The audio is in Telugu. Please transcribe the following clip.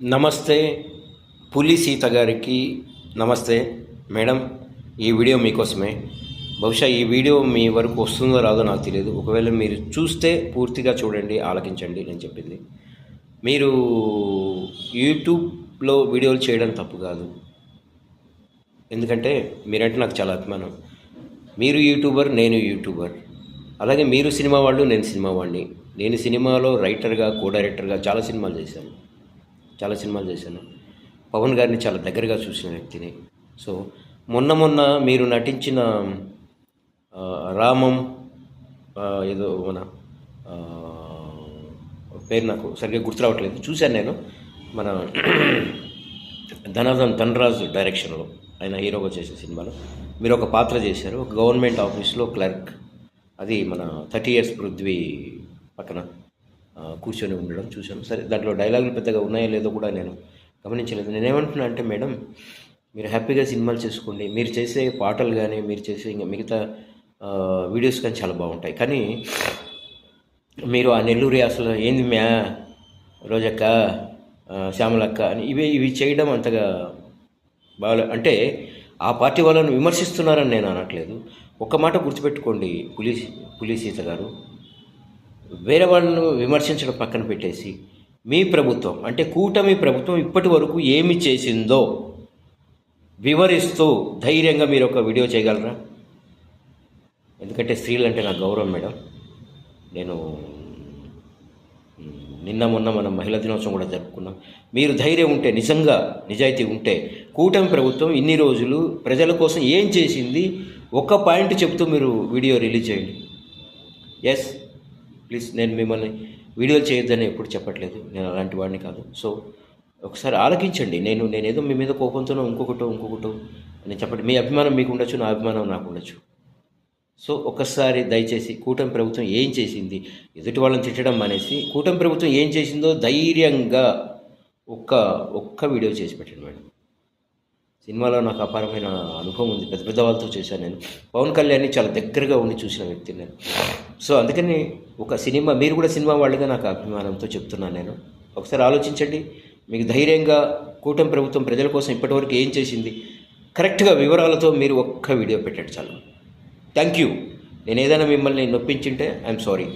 నమస్తే పులి సీత గారికి నమస్తే మేడం. ఈ వీడియో మీకోసమే. బహుశా ఈ వీడియో మీ వరకు వస్తుందో రాదో నాకు తెలియదు. ఒకవేళ మీరు చూస్తే పూర్తిగా చూడండి, ఆలకించండి నేను చెప్పింది. మీరు యూట్యూబ్లో వీడియోలు చేయడం తప్పు కాదు, ఎందుకంటే మీరంటే నాకు చాలా అభిమానం. మీరు యూట్యూబర్, నేను యూట్యూబర్. అలాగే మీరు సినిమా వాళ్ళు, నేను సినిమా వాడిని. నేను సినిమాలో రైటర్గా, కో డైరెక్టర్గా చాలా సినిమాలు చేశాను. పవన్ గారిని చాలా దగ్గరగా చూసిన వ్యక్తిని. సో మొన్న మీరు నటించిన రామం, ఏదో మన పేరు నాకు సరిగ్గా గుర్తు రావట్లేదు, చూశాను నేను. మన ధనరాజు డైరెక్షన్లో ఆయన హీరోగా చేసే సినిమాలో మీరు ఒక పాత్ర చేశారు, ఒక గవర్నమెంట్ ఆఫీస్లో క్లర్క్. అది మన 30 years పృథ్వీ పక్కన కూర్చొని ఉండడం చూశాను. సరే, దాంట్లో డైలాగులు పెద్దగా ఉన్నాయో లేదో కూడా నేను గమనించలేదు. నేనేమంటున్నా అంటే మేడం, మీరు హ్యాపీగా సినిమాలు చేసుకోండి. మీరు చేసే పాటలు కానీ, మీరు చేసే ఇంకా మిగతా వీడియోస్ కానీ చాలా బాగుంటాయి. కానీ మీరు ఆ నెల్లూరు అసలు ఏంది మ్యా రోజక్క, శ్యామలక్క అని ఇవి చేయడం అంతగా బాగా, అంటే ఆ పార్టీ వాళ్ళను విమర్శిస్తున్నారని నేను అనట్లేదు. ఒక్క మాట గుర్తుపెట్టుకోండి పులి సీత గారు, వేరే వాళ్ళను విమర్శించడం పక్కన పెట్టేసి మీ ప్రభుత్వం అంటే కూటమి ప్రభుత్వం ఇప్పటి వరకు ఏమి చేసిందో వివరిస్తూ ధైర్యంగా మీరు ఒక వీడియో చేయగలరా? ఎందుకంటే స్త్రీలు అంటే నాకు గౌరవం మేడం. నేను మొన్న మనం మహిళా దినోత్సవం కూడా జరుపుకున్నాం. మీరు ధైర్యం ఉంటే, నిజంగా నిజాయితీ ఉంటే, కూటమి ప్రభుత్వం ఇన్ని రోజులు ప్రజల కోసం ఏం చేసింది ఒక పాయింట్ చెప్తూ మీరు వీడియో రిలీజ్ చేయండి. ఎస్ ప్లీజ్, నేను మిమ్మల్ని వీడియోలు చేయొద్దని ఎప్పుడు చెప్పట్లేదు, నేను అలాంటి వాడిని కాదు. సో ఒకసారి ఆలకించండి. నేనేదో మీ మీద కోపంతోనో ఇంకొకటో అని చెప్పండి. మీ అభిమానం మీకు ఉండొచ్చు, నా అభిమానం నాకు ఉండొచ్చు. సో ఒక్కసారి దయచేసి కూటమి ప్రభుత్వం ఏం చేసింది, ఎదుటి వాళ్ళని తిట్టడం మానేసి కూటమి ప్రభుత్వం ఏం చేసిందో ధైర్యంగా ఒక్క వీడియో చేసి పెట్టండి మేడం. సినిమాలో నాకు అపారమైన అనుభవం ఉంది, పెద్ద వాళ్ళతో చేశాను నేను. పవన్ కళ్యాణ్ని చాలా దగ్గరగా ఉండి చూసిన వ్యక్తిని నేను. సో అందుకని ఒక సినిమా, మీరు కూడా సినిమా వాళ్ళుగా నాకు అభిమానంతో చెప్తున్నాను నేను. ఒకసారి ఆలోచించండి. మీకు ధైర్యంగా కూటమి ప్రభుత్వం ప్రజల కోసం ఇప్పటివరకు ఏం చేసింది కరెక్ట్గా వివరాలతో మీరు ఒక్క వీడియో పెట్టండి చాలు. Thank you. నేను ఏదైనా మిమ్మల్ని నొప్పించుంటే ఐఎమ్ సారీ.